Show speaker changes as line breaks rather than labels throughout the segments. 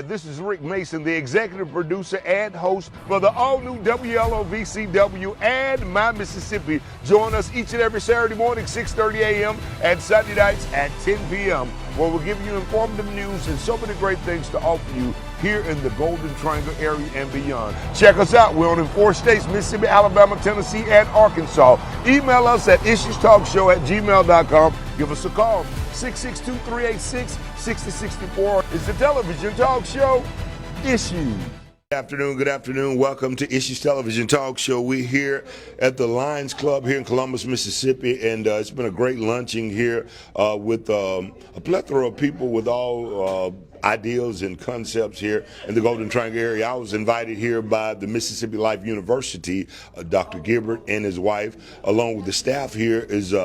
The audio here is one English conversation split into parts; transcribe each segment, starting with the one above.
This is Rick Mason, the executive producer and host for the all-new WLOVCW and My Mississippi. Join us each and every Saturday morning, 6:30 a.m. and Sunday nights at 10 p.m., where we'll give you informative news and so many great things to offer you here in the Golden Triangle area and beyond. Check us out. We're on in 4 states, Mississippi, Alabama, Tennessee, and Arkansas. Email us at issuestalkshow@gmail.com. Give us a call, 662-386-6064. It's the television talk show, Issues. Good afternoon. Welcome to Issues Television Talk Show. We're here at the Lions Club here in Columbus, Mississippi, and it's been a great luncheon here with a plethora of people with all ideals and concepts here in the Golden Triangle area. I was invited here by the Mississippi Life University. Dr. Gilbert and his wife, along with the staff here, is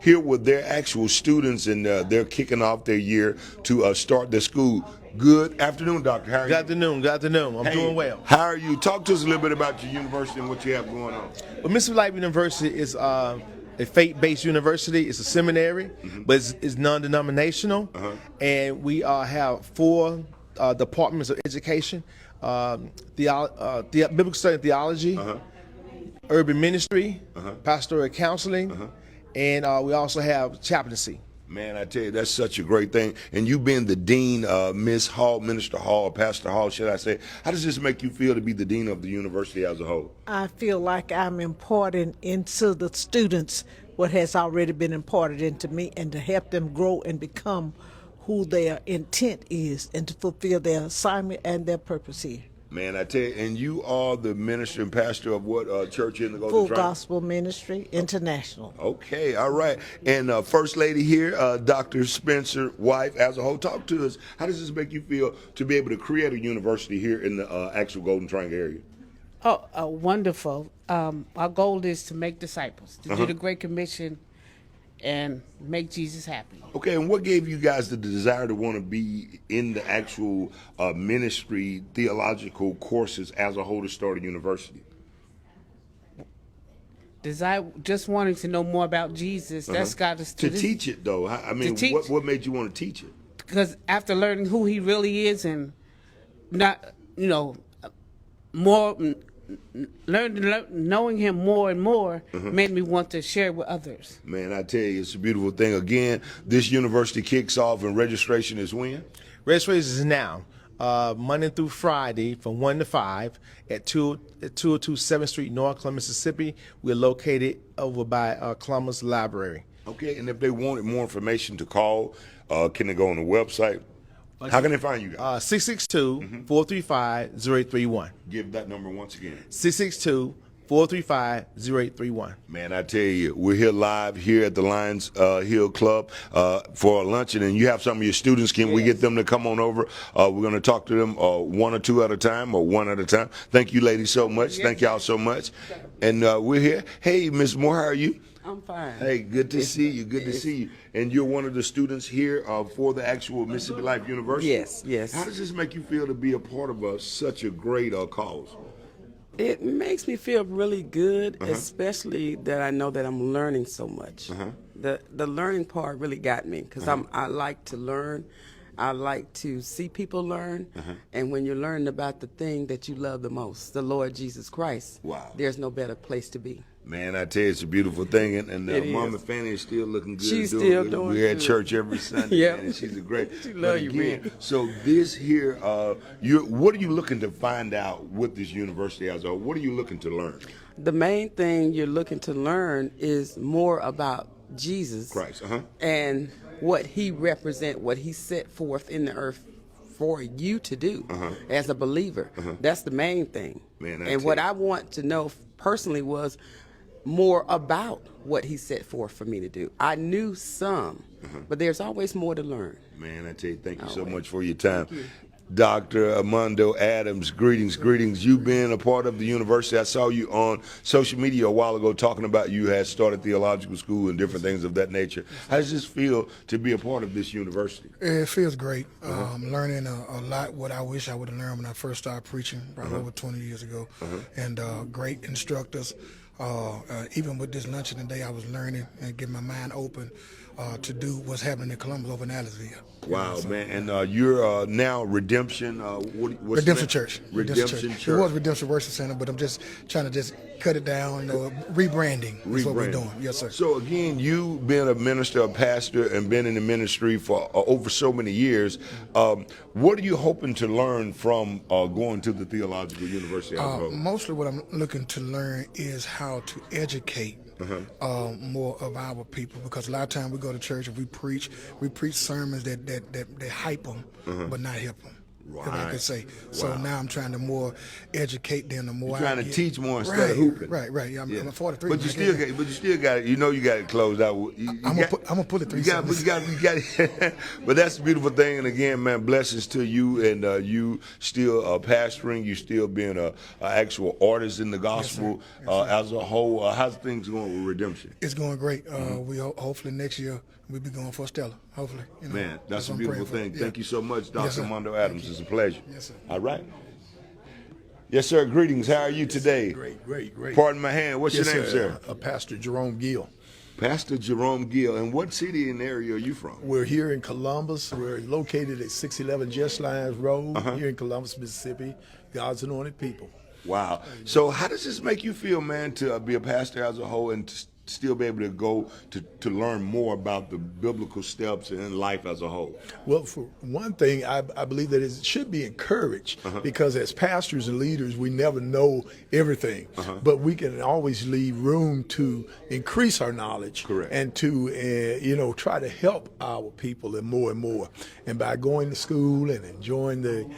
here with their actual students, and they're kicking off their year to start their school. Good afternoon, Doctor. How are you?
Good afternoon. I'm doing well.
How are you? Talk to us a little bit about your university and what you have going on.
Well, Mississippi Life University is a faith-based university. It's a seminary, but it's non-denominational, and we have 4 departments of education: biblical study and theology, urban ministry, pastoral counseling, and we also have chaplaincy.
Man, I tell you, that's such a great thing. And you being the dean, Miss Hall, Minister Hall, Pastor Hall, should I say, how does this make you feel to be the dean of the university as a whole?
I feel like I'm imparting into the students what has already been imparted into me, and to help them grow and become who their intent is, and to fulfill their assignment and their purpose here.
Man, I tell you, and you are the minister and pastor of what church in the Golden
Full
Triangle?
Gospel Ministry International.
Okay, all right. And First Lady here, Dr. Spencer, wife, as a whole, talk to us. How does this make you feel to be able to create a university here in the actual Golden Triangle area?
Oh, wonderful. Our goal is to make disciples, to do the Great Commission and make Jesus happy.
Okay, and what gave you guys the desire to want to be in the actual ministry, theological courses as a whole to start a university?
Desire, just wanting to know more about Jesus. That's got us
to teach it, though. I mean, what made you want to teach it?
Because after learning who he really is, and not, more knowing him more and more made me want to share with others.
Man, I tell you, it's a beautiful thing. Again, this university kicks off, and registration is when?
Registration is now, Monday through Friday from 1 to 5 at 202 7th Street, North Columbus, Mississippi. We're located over by Columbus Library.
Okay, and if they wanted more information to call, can they go on the website? How can they find you guys?
662-435-0831.
Give that number once again.
662-435-0831.
Man, I tell you, we're here live here at the Lions Hill Club for a luncheon, and you have some of your students. Can we get them to come on over? We're going to talk to them 1 or 2 at a time, or 1 at a time. Thank you, ladies, so much. Thank y'all so much. And we're here. Hey, Ms. Moore, how are you?
I'm fine.
Hey, good to see you. Good to see you. And you're one of the students here for the actual Mississippi Life University?
Yes.
How does this make you feel to be a part of such a great cause?
It makes me feel really good, especially that I know that I'm learning so much. The learning part really got me, because I like to learn. I like to see people learn. And when you're learning about the thing that you love the most, the Lord Jesus Christ, there's no better place to be.
Man, I tell you, it's a beautiful thing, and Mama Fanny is still looking good.
She's still doing
We're at
good.
church every Sunday, man, and she's a great.
She love you, man.
So this here, what are you looking to find out with this university as a whole? What are you looking to learn?
The main thing you're looking to learn is more about Jesus
Christ,
and what he represents, what he set forth in the earth for you to do as a believer. That's the main thing.
Man,
and what I want to know personally was more about what he set forth for me to do. I knew some, but there's always more to learn.
Man, I tell you, thank you so much for your time. Dr. Armando Adams, greetings. You've been a part of the university. I saw you on social media a while ago talking about you had started theological school and different things of that nature. How does this feel to be a part of this university?
It feels great. Learning a lot what I wish I would have learned when I first started preaching, probably over 20 years ago. And great instructors. Even with this luncheon today, I was learning and getting my mind open to do what's happening in Columbus over in Aliceville.
Wow, man. And you're now Redemption. What's
Redemption
the
Church.
Redemption Church.
It was Redemption Worship Center, but I'm just trying to just cut it down. Rebranding is what we're doing. Yes, sir.
So again, you being a minister, a pastor, and been in the ministry for over so many years, what are you hoping to learn from going to the Theological University?
Mostly what I'm looking to learn is how to educate more of our people, because a lot of times we go to church and we preach sermons that hype them, but not help them. If I could say. So now I'm trying to more educate them. The more
You're trying
I
to
get.
teach more instead of hooping.
Right. Yeah, I'm 43.
But you still got it. You know you got it closed out.
I'm gonna pull it 3
You got it. But that's the beautiful thing. And again, man, blessings to you, and you still pastoring. You still being a actual artist in the gospel as a whole. How's things going with Redemption?
It's going great. We hopefully next year we'll be going for Stella. Hopefully,
Man, that's a
what I'm
beautiful
praying
thing.
for.
Thank you so much, Dr.
Yes, sir.
Mondo Adams. It's a pleasure.
Yes, sir.
All right. Yes, sir. Greetings. How are you today?
Great.
Pardon my hand. What's your name, sir?
Pastor Jerome Gill.
Pastor Jerome Gill. And what city and area are you from?
We're here in Columbus. We're located at 611 Just Lines Road here in Columbus, Mississippi. God's anointed people.
Wow. So how does this make you feel, man, to be a pastor as a whole and to still be able to go to learn more about the biblical steps in life as a whole?
Well, for one thing, I believe that it should be encouraged because as pastors and leaders, we never know everything, but we can always leave room to increase our knowledge.
Correct.
And to, try to help our people and more. And by going to school and enjoying the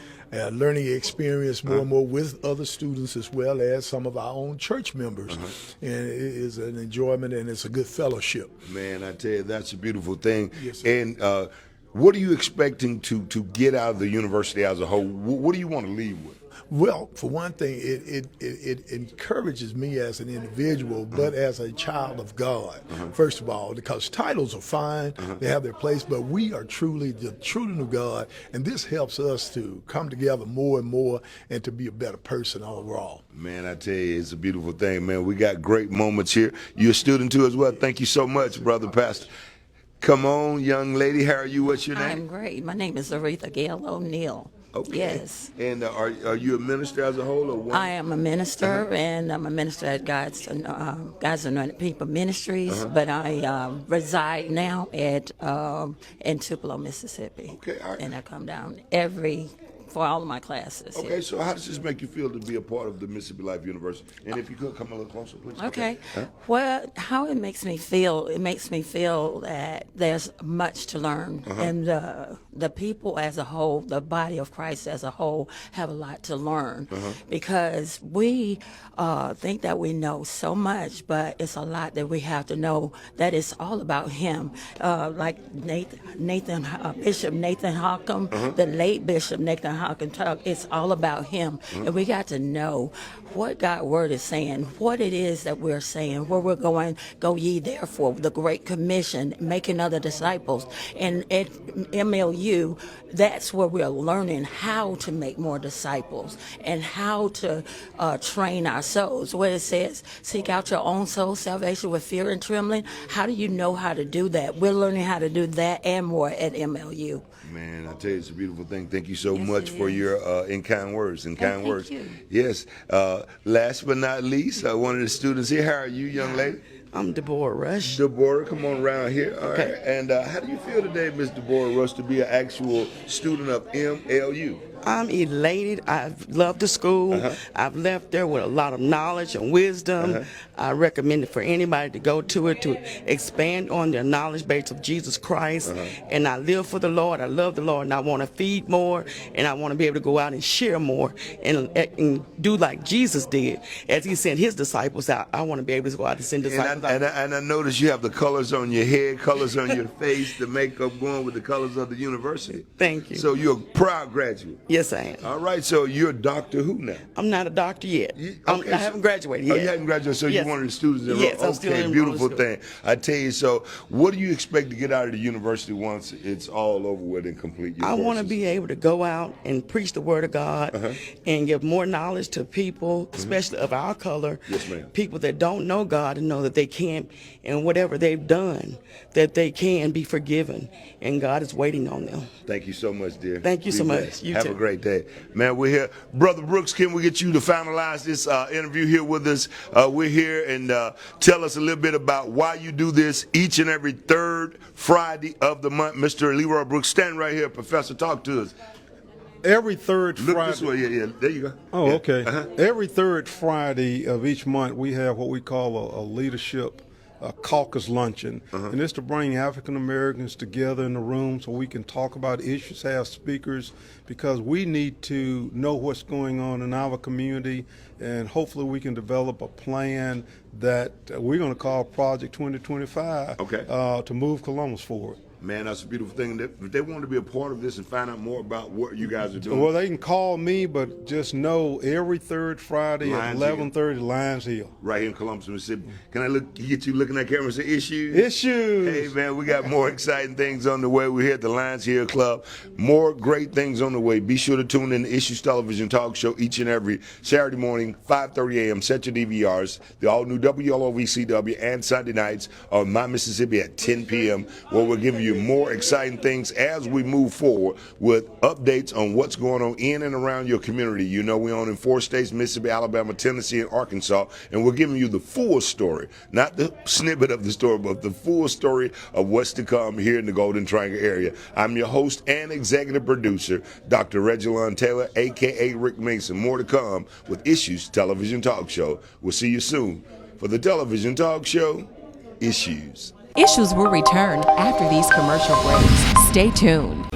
learning experience more and more with other students as well as some of our own church members. And it is an enjoyment and it's a good fellowship.
Man, I tell you, that's a beautiful thing.
Yes, sir.
And what are you expecting to get out of the university as a whole? What do you want to leave with?
Well, for one thing, it encourages me as an individual, but as a child of God, first of all, because titles are fine, they have their place, but we are truly the children of God, and this helps us to come together more and more and to be a better person overall.
Man, I tell you, it's a beautiful thing, man. We got great moments here. You're a student too as well. Thank you so much, Brother Pastor. Come on, young lady. How are you? What's your name?
I'm great. My name is Aretha Gail O'Neill.
Okay.
Yes.
And are you a minister as a whole, or what?
I am a minister, and I'm a minister at God's Anointed People Ministries, but I reside now at in Tupelo, Mississippi.
Okay, all right.
And I come down for all of my classes.
Okay, so how does this make you feel to be a part of the Mississippi Life University? And if you could come a little closer, please.
Okay.
Huh?
Well, how it makes me feel that there's much to learn, and the people as a whole, the body of Christ as a whole, have a lot to learn, because we think that we know so much, but it's a lot that we have to know that it's all about Him. Like Bishop Nathan Hockham, the late Bishop Nathan Hockham, it's all about Him, and we got to know what God's word is saying, what it is that we're saying, where we're going. Go ye therefore, the Great Commission, making other disciples. And at MLU, that's where we're learning how to make more disciples and how to train our souls. Where it says, seek out your own soul salvation with fear and trembling. How do you know how to do that? We're learning how to do that and more at MLU.
Man, I tell you, it's a beautiful thing. Thank you so much for your in-kind words.
Thank
words.
you.
Yes. Last but not least, one of the students here. How are you, young lady?
I'm Deborah Rush.
Deborah, come on around here. All
Okay.
right. And how do you feel today, Miss Deborah Rush, to be an actual student of MLU?
I'm elated. I've loved the school. I've left there with a lot of knowledge and wisdom. I recommend it for anybody to go to it to expand on their knowledge base of Jesus Christ. And I live for the Lord. I love the Lord, and I want to feed more, and I want to be able to go out and share more and do like Jesus did. As He sent His disciples out, I want to be able to go out and send disciples out.
And I noticed you have the colors on your head, colors on your face, the makeup going with the colors of the university.
Thank you.
So you're a proud graduate.
Yes, I am.
All right, so you're a Doctor Who now?
I'm not a doctor yet.
Okay,
I haven't graduated yet.
Oh, you haven't graduated, so
Yes.
you're one of the students.
Yes, I'm still
okay,
in
beautiful
school.
thing. I tell you, so what do you expect to get out of the university once it's all over with and complete your
I want to
courses?
be able to go out and preach the word of God and give more knowledge to people, especially of our color.
Yes, ma'am.
People that don't know God and know that they can, and whatever they've done, that they can be forgiven, and God is waiting on them.
Thank you so much, dear.
Thank you
Be
so much.
blessed.
You
Have
too.
a great day. Man, we're here. Brother Brooks, can we get you to finalize this interview here with us? We're here, and tell us a little bit about why you do this each and every third Friday of the month. Mr. Leroy Brooks, stand right here. Professor, talk to us.
Every third
Look
Friday.
this way. Yeah, there you go.
Oh,
Yeah.
okay.
Uh-huh.
Every third Friday of each month, we have what we call a leadership caucus luncheon. And it's to bring African Americans together in the room so we can talk about issues, have speakers, because we need to know what's going on in our community, and hopefully we can develop a plan that we're going to call Project 2025 to move Columbus forward.
Man, that's a beautiful thing. If they want to be a part of this and find out more about what you guys are doing.
Well, they can call me, but just know every third Friday
Lions
at
Hill.
11:30, Lions Hill.
Right here in Columbus, Mississippi. Can I get you looking at camera and say issues?
Issues.
Hey, man, we got more exciting things on the way. We're here at the Lions Hill Club. More great things on the way. Be sure to tune in to Issues Television Talk Show each and every Saturday morning, 5:30 a.m. Set your DVRs. The all-new WLOV-CW and Sunday nights on My Mississippi at 10 p.m., where we're giving you more exciting things as we move forward with updates on what's going on in and around your community. You know, we own in 4 states, Mississippi, Alabama, Tennessee, and Arkansas, and we're giving you the full story, not the snippet of the story, but the full story of what's to come here in the Golden Triangle area. I'm your host and executive producer, Dr. Reginald Taylor, a.k.a. Rick Mason. More to come with Issues Television Talk Show. We'll see you soon for the television talk show, Issues.
Issues will return after these commercial breaks. Stay tuned.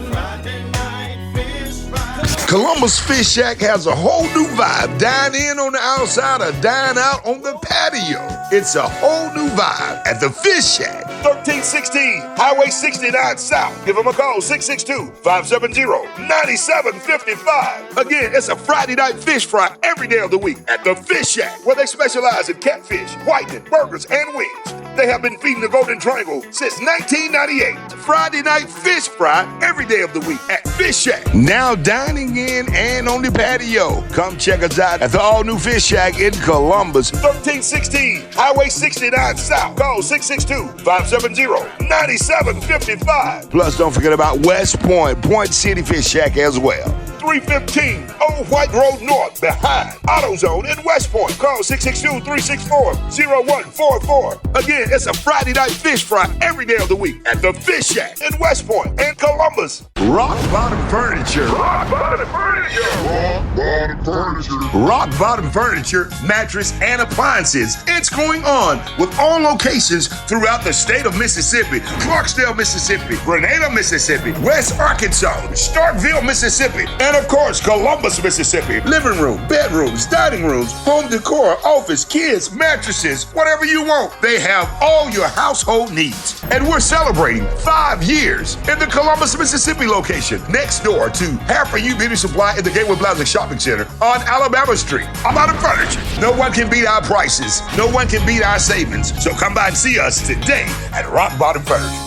Columbus Fish Shack has a whole new vibe. Dine in on the outside or dine out on the patio. It's a whole new vibe at the Fish Shack. 1316 Highway 69 South. Give them a call, 662-570-9755. Again, it's a Friday night fish fry every day of the week at the Fish Shack, where they specialize in catfish, whitening, burgers, and wings. They have been feeding the Golden Triangle since 1998. Friday night fish fry every day of the week at Fish Shack. Now dining in and on the patio. Come check us out at the all-new Fish Shack in Columbus. 1316 Highway 69 South. Call 662-570-9755. Plus, don't forget about West Point, Point City Fish Shack as well. 315 Old White Road North, behind AutoZone in West Point. Call 662-364-0144. Again, it's a Friday night fish fry every day of the week at the Fish Shack in West Point and Columbus. Rock Bottom Furniture. Rock Bottom Furniture. Rock Bottom Furniture. Rock Bottom Furniture, mattress, and appliances. It's going on with all locations throughout the state of Mississippi. Clarksdale, Mississippi. Grenada, Mississippi. West Arkansas. Starkville, Mississippi. And of course, Columbus, Mississippi. Living room, bedrooms, dining rooms, home decor, office, kids, mattresses, whatever you want. They have all your household needs. And we're celebrating 5 years in the Columbus, Mississippi location, next door to Hair For You Beauty Supply in the Gateway Plaza Shopping Center on Alabama Street. A lot of furniture. No one can beat our prices. No one can beat our savings. So come by and see us today at Rock Bottom Furniture.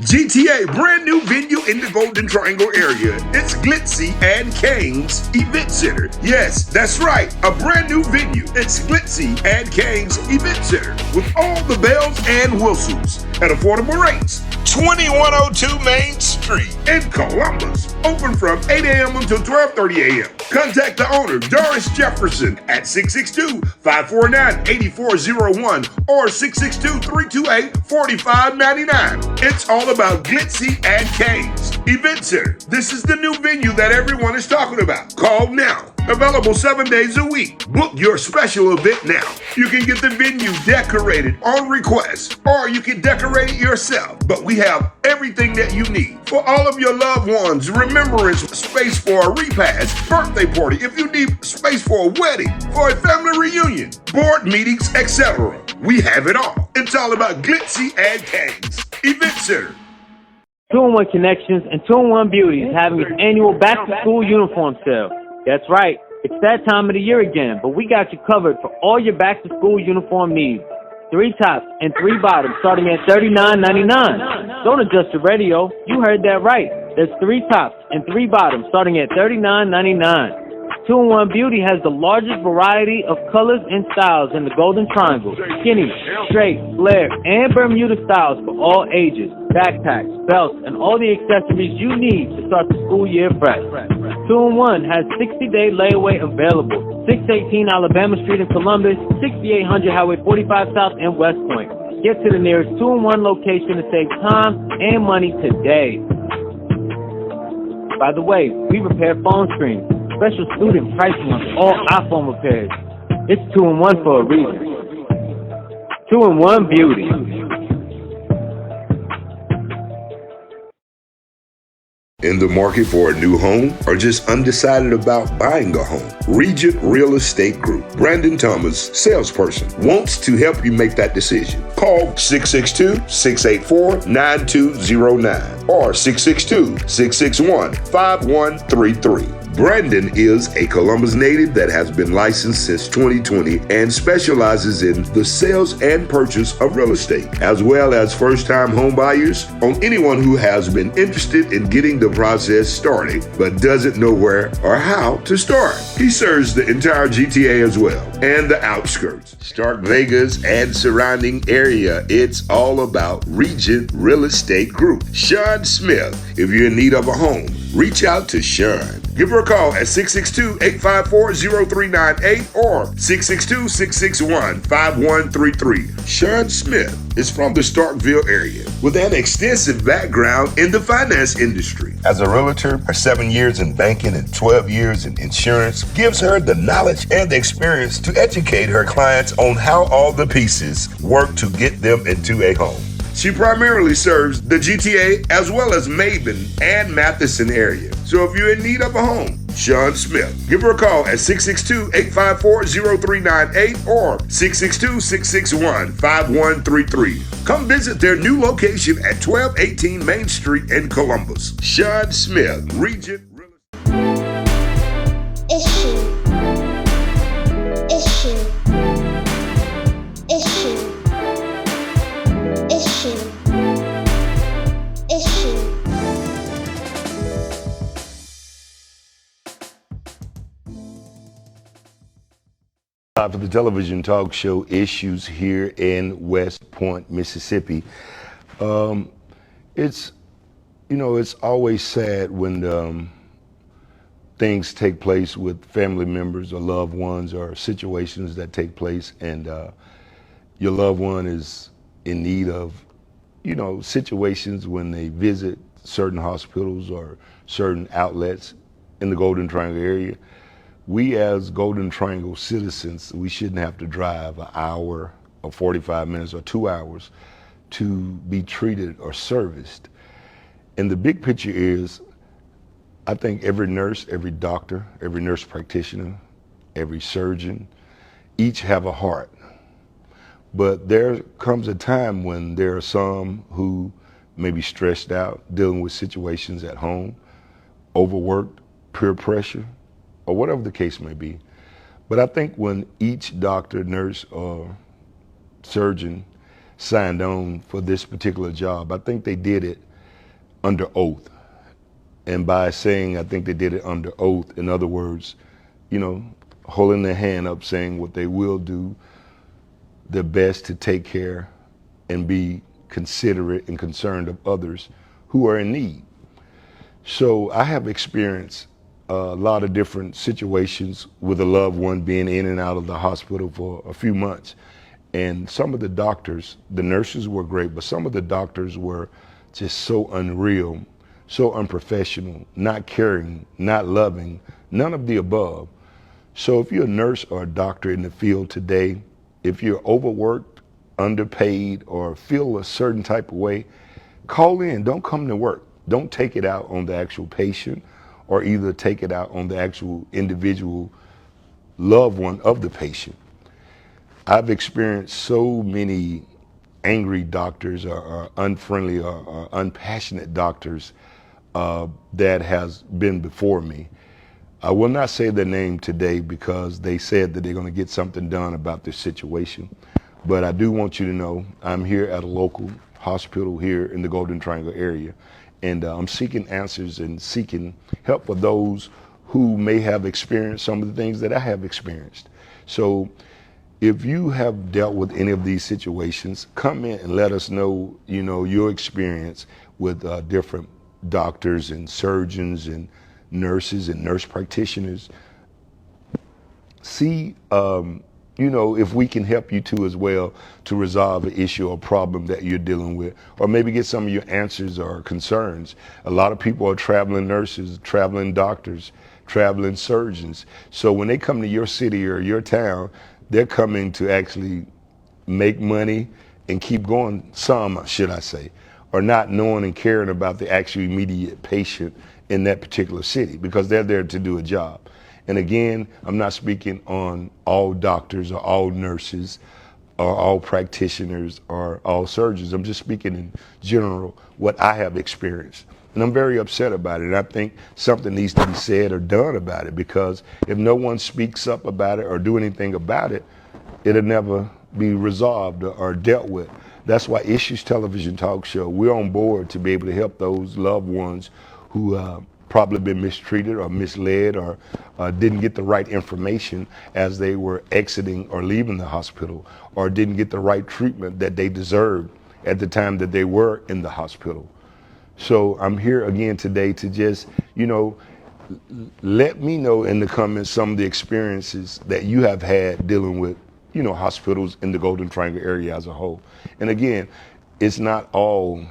GTA, brand new venue in the Golden Triangle area. It's Glitzy and Kane's Event Center. Yes, that's right, a brand new venue. It's Glitzy and Kane's Event Center with all the bells and whistles at affordable rates. 2102 Main Street in Columbus. Open from 8 a.m. until 12:30 a.m. Contact the owner, Doris Jefferson, at 662-549-8401 or 662-328-4599. It's all about Glitzy and Kane's Event Center. This is the new venue that everyone is talking about. Call now. Available 7 days a week. Book your special event now. You can get the venue decorated on request, or you can decorate it yourself. But we have everything that you need for all of your loved ones. Remembrance space for a repast, birthday party, if you need space for a wedding, for a family reunion, board meetings, etc. We have it all. It's all about Glitzy and Kane's Event Center.
2-in-1 Connections and 2-in-1 Beauty is having its annual back-to-school uniform sale. That's right, it's that time of the year again, but we got you covered for all your back-to-school uniform needs. 3 tops and 3 bottoms starting at $39.99. Don't adjust your radio, you heard that right. There's 3 tops and 3 bottoms starting at $39.99. 2-in-1 Beauty has the largest variety of colors and styles in the Golden Triangle. Skinny, straight, flare, and Bermuda styles for all ages. Backpacks, belts, and all the accessories you need to start the school year fresh. 2-in-1 has 60-day layaway available. 618 Alabama Street in Columbus, 6800 Highway 45 South in West Point. Get to the nearest 2-in-1 location to save time and money today. By the way, we repair phone screens. Special student pricing on all iPhone repairs. It's 2-in-1 for a reason. 2-in-1 Beauty.
In the market for a new home or just undecided about buying a home? Regent Real Estate Group, Brandon Thomas, salesperson, wants to help you make that decision. Call 662-684-9209 or 662-661-5133. Brandon is a Columbus native that has been licensed since 2020 and specializes in the sales and purchase of real estate, as well as first-time home buyers, on anyone who has been interested in getting the process started but doesn't know where or how to start. He serves the entire GTA as well and the outskirts, Stark Vegas and surrounding area. It's all about Regent Real Estate Group. Sean Smith, if you're in need of a home, reach out to Sean. Give her a call at 662-854-0398 or 662-661-5133. Sean Smith is from the Starkville area with an extensive background in the finance industry. As a realtor, her 7 years in banking and 12 years in insurance gives her the knowledge and the experience to educate her clients on how all the pieces work to get them into a home. She primarily serves the GTA as well as Maben and Matheson area. So if you're in need of a home, Sean Smith, give her a call at 662-854-0398 or 662-661-5133. Come visit their new location at 1218 Main Street in Columbus. Sean Smith, Regent Real
Issue.
For the television talk show Issues here in West Point, Mississippi. It's always sad when things take place with family members or loved ones or situations that take place and your loved one is in need of, situations when they visit certain hospitals or certain outlets in the Golden Triangle area. We as Golden Triangle citizens, we shouldn't have to drive an hour or 45 minutes or 2 hours to be treated or serviced. And the big picture is, I think every nurse, every doctor, every nurse practitioner, every surgeon, each have a heart. But there comes a time when there are some who may be stressed out, dealing with situations at home, overworked, peer pressure, or whatever the case may be. But I think when each doctor, nurse, or surgeon signed on for this particular job, I think they did it under oath. And by saying I think they did it under oath, in other words, holding their hand up, saying what they will do their best to take care and be considerate and concerned of others who are in need. So I have experienced a lot of different situations with a loved one being in and out of the hospital for a few months. And some of the doctors, the nurses were great, but some of the doctors were just so unreal, so unprofessional, not caring, not loving, none of the above. So if you're a nurse or a doctor in the field today, if you're overworked, underpaid, or feel a certain type of way, call in. Don't come to work. Don't take it out on the actual patient or either take it out on the actual individual loved one of the patient. I've experienced so many angry doctors or unfriendly or unpassionate doctors that has been before me. I will not say their name today because they said that they're going to get something done about this situation. But I do want you to know I'm here at a local hospital here in the Golden Triangle area, and I'm seeking answers and seeking help for those who may have experienced some of the things that I have experienced. So if you have dealt with any of these situations, come in and let us know, your experience with different doctors and surgeons and nurses and nurse practitioners. See, if we can help you too as well to resolve an issue or problem that you're dealing with, or maybe get some of your answers or concerns. A lot of people are traveling nurses, traveling doctors, traveling surgeons. So when they come to your city or your town, they're coming to actually make money and keep going, some, should I say, or not knowing and caring about the actual immediate patient in that particular city because they're there to do a job. And again, I'm not speaking on all doctors or all nurses or all practitioners or all surgeons. I'm just speaking in general what I have experienced. And I'm very upset about it. And I think something needs to be said or done about it, because if no one speaks up about it or do anything about it, it'll never be resolved or dealt with. That's why Issues Television Talk Show, we're on board to be able to help those loved ones who probably been mistreated or misled or didn't get the right information as they were exiting or leaving the hospital, or didn't get the right treatment that they deserved at the time that they were in the hospital. So I'm here again today to just, let me know in the comments some of the experiences that you have had dealing with, hospitals in the Golden Triangle area as a whole. And again, it's not all,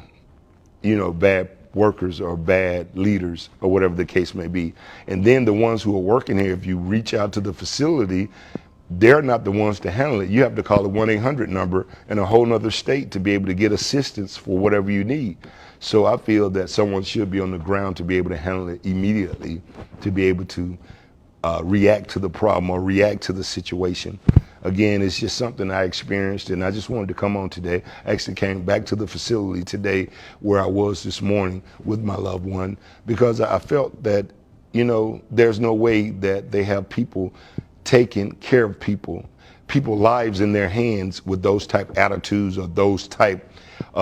bad workers or bad leaders or whatever the case may be. And then the ones who are working here, if you reach out to the facility, they're not the ones to handle it. You have to call the 1-800 number in a whole nother state to be able to get assistance for whatever you need. So I feel that someone should be on the ground to be able to handle it immediately, to be able to react to the problem or react to the situation. Again, it's just something I experienced, and I just wanted to come on today. I actually came back to the facility today where I was this morning with my loved one, because I felt that, there's no way that they have people taking care of people's lives in their hands with those type attitudes or those type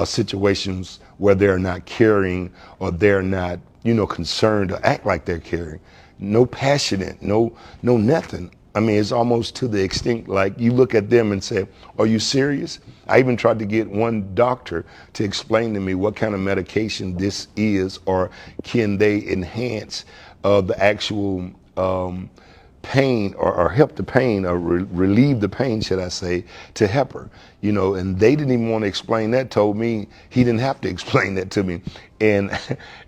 situations where they're not caring or they're not, concerned or act like they're caring. No passionate, no nothing. I mean, it's almost to the extent like you look at them and say, are you serious? I even tried to get one doctor to explain to me what kind of medication this is, or can they enhance the actual pain or help the pain or relieve the pain, should I say, to help her, and they didn't even want to explain that, told me he didn't have to explain that to me. And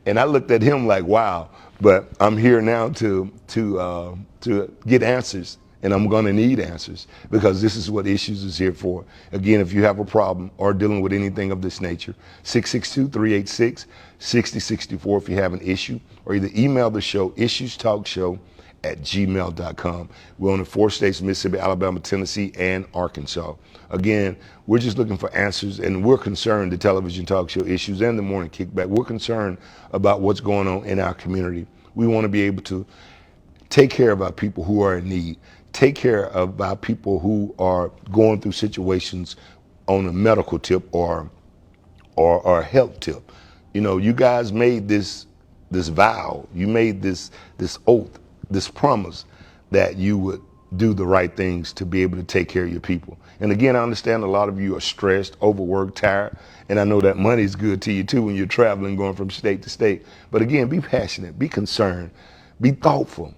I looked at him like, wow, but I'm here now to get answers, and I'm going to need answers, because this is what Issues is here for. Again, if you have a problem or dealing with anything of this nature, 662-386-6064 if you have an issue, or either email the show, issuestalkshow@gmail.com. We're on the 4 states, Mississippi, Alabama, Tennessee, and Arkansas. Again, we're just looking for answers, and we're concerned, the television talk show Issues and the Morning Kickback, we're concerned about what's going on in our community. We want to be able to take care of our people who are in need, take care of our people who are going through situations on a medical tip or a health tip. You guys made this vow, you made this oath, this promise that you would do the right things to be able to take care of your people. And again, I understand a lot of you are stressed, overworked, tired, and I know that money is good to you too when you're traveling, going from state to state. But again, be passionate, be concerned, be thoughtful,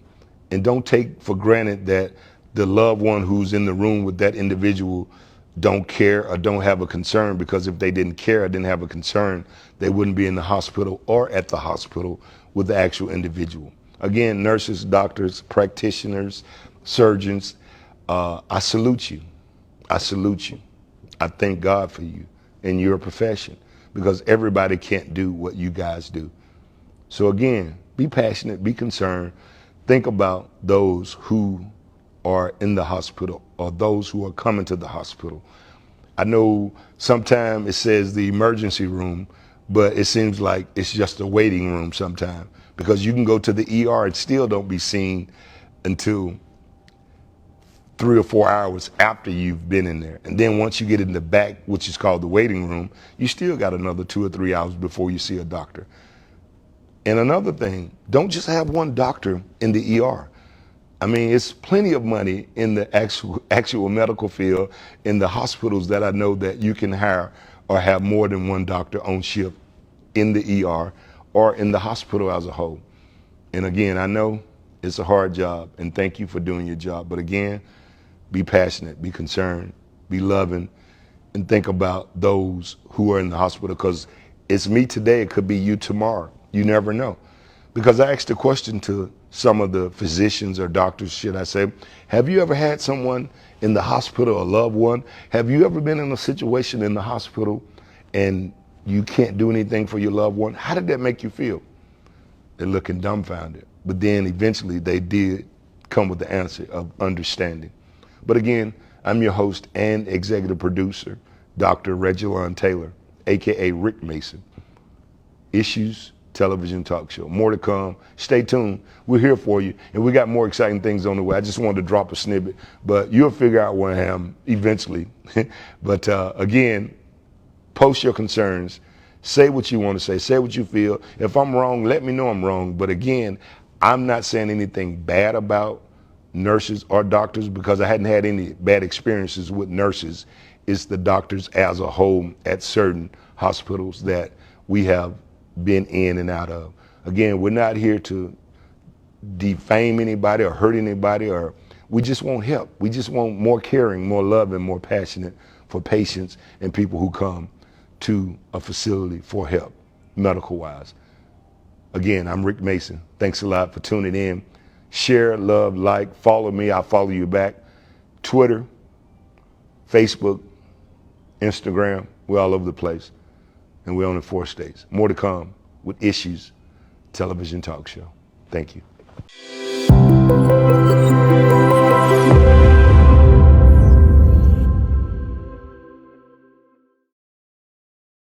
and don't take for granted that the loved one who's in the room with that individual don't care or don't have a concern, because if they didn't care or didn't have a concern, they wouldn't be in the hospital or at the hospital with the actual individual. Again, nurses, doctors, practitioners, surgeons, I salute you. I salute you. I thank God for you and your profession, because everybody can't do what you guys do. So again, be passionate, be concerned. Think about those who are in the hospital or those who are coming to the hospital. I know sometimes it says the emergency room, but it seems like it's just a waiting room sometimes, because you can go to the ER and still don't be seen until 3 or 4 hours after you've been in there. And then once you get in the back, which is called the waiting room, you still got another 2 or 3 hours before you see a doctor. And another thing, don't just have one doctor in the ER. I mean, it's plenty of money in the actual medical field, in the hospitals that I know that you can hire or have more than one doctor on shift in the ER or in the hospital as a whole. And again, I know it's a hard job, and thank you for doing your job. But again, be passionate, be concerned, be loving, and think about those who are in the hospital, because it's me today, it could be you tomorrow. You never know. Because I asked a question to some of the physicians or doctors, should I say, have you ever had someone in the hospital, a loved one? Have you ever been in a situation in the hospital and you can't do anything for your loved one? How did that make you feel? They're looking dumbfounded. But then eventually they did come with the answer of understanding. But again, I'm your host and executive producer, Dr. Regilon Taylor, AKA Rick Mason. Issues Television Talk Show. More to come. Stay tuned. We're here for you, and we got more exciting things on the way. I just wanted to drop a snippet, but you'll figure out where I am eventually. But again, post your concerns. Say what you want to say. Say what you feel. If I'm wrong, let me know I'm wrong. But again, I'm not saying anything bad about nurses or doctors, because I hadn't had any bad experiences with nurses. It's the doctors as a whole at certain hospitals that we have been in and out of. Again, we're not here to defame anybody or hurt anybody, or we just want help. We just want more caring, more loving, more passionate for patients and people who come to a facility for help, medical-wise. Again, I'm Rick Mason. Thanks a lot for tuning in. Share, love, like, follow me. I'll follow you back. Twitter, Facebook, Instagram, we're all over the place. And we're only 4 states. More to come with Issues Television Talk Show. Thank you.